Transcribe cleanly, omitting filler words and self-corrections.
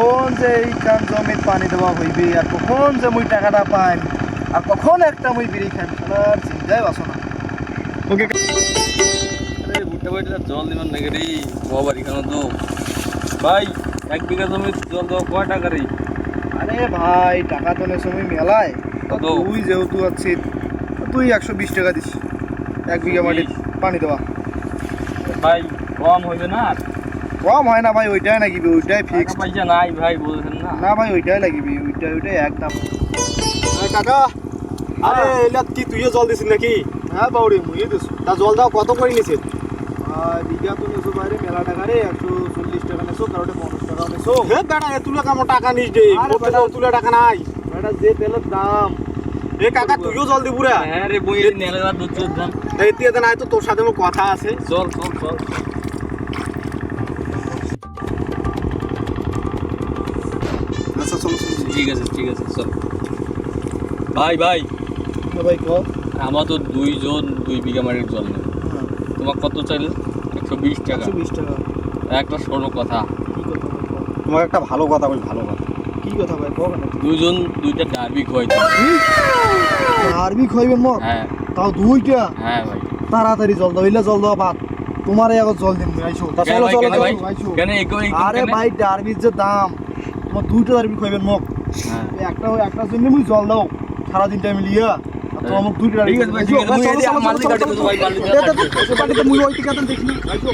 কোন যে এইখান জমির পানি দেওয়া হইবে আর কখন যে মুই টাকাটা পাই আর কখন একটা মুই বিড়ি খাই আর চিন্তাই বাসো না। ওকে আরে বুটটা ভাইটা জল দিবেন নাকি রে বাবার এখানে তো ভাই 1 বিঘা জমি জল দেওয়া কয় টাকা রে? আরে ভাই টাকা তো নেই সময় মেলায় কত? তুই যেহেতু আছিস তুই 120 টাকা দিস 1 বিঘা মাটির পানি দেওয়া। ভাই কম হইবে না? কম হয় না ভাই, ওইটাই নাকি ওইটাই টাকা ফিক্সড। পয়সা নাই ভাই বুঝছেন না? না ভাই ওইটাই লাগিবি, ওইটাই একদম। কাকা আরে এলা কি তুইও জল দিছিস নাকি? হ্যাঁ বাউরি মুই দিস। তা জল দাও কত করে নিছিস? বিঘা তো নেছো বাইরে মেলা টাকা রে, 140 টাকা নেছো, কারোটা 50 টাকা নেছো। হে বেটা এ তুলে কামো টাকা নিস দে, আরে মোটে বেটা। তো তুলে টাকা নাই। এটা যে তেলের দাম। এ কাকা তুইও জল দিবু রে? হ্যাঁ রে বই নেলা দুধ দাম। এই তুই নাই তো তোর সাথে আমার কথা আছে। চল চল চল আচ্ছা চলো চলো। ঠিক আছে চল ভাই ভাই ভাই কো আমার তো 2 জন 2 বিঘা মাটির জল নেই। তোমার কত চাইলে? 120 টাকা। 120 টাকা। একটা শোনো কথা, কি কথা ভাই কো? তোমার একটা ভালো কথা বল, ভালো কথা। কি কথা ভাই কো? কেন 2 জন 2টা ডাবি খাইতে। আরবি খাইবেন মো? হ্যাঁ তাও দুইটা। হ্যাঁ ভাই। তাড়াতাড়ি জল দাও, ইলা জল দাও বাদ। তোমারে আগত জল দিন আইছো। তা কেন চলো ভাই, চলো কেন ভাই? আইছো। কেন একই আরে ভাই ডারবির যে দাম, তোমার দুইটা ডারবি খাইবেন মো। হ্যাঁ একটা জন্য মুই জল দাও সারা দিন টাইম লিয়া। আর তো আমাকে দুইটা ডারবি। ঠিক আছে ভাই, ঠিক আছে। মুই এই মালদি কাটে তো ভাই মালদি কাটে। বাড়িতে মুই ওই টিকাটা দেখিনি আইছো।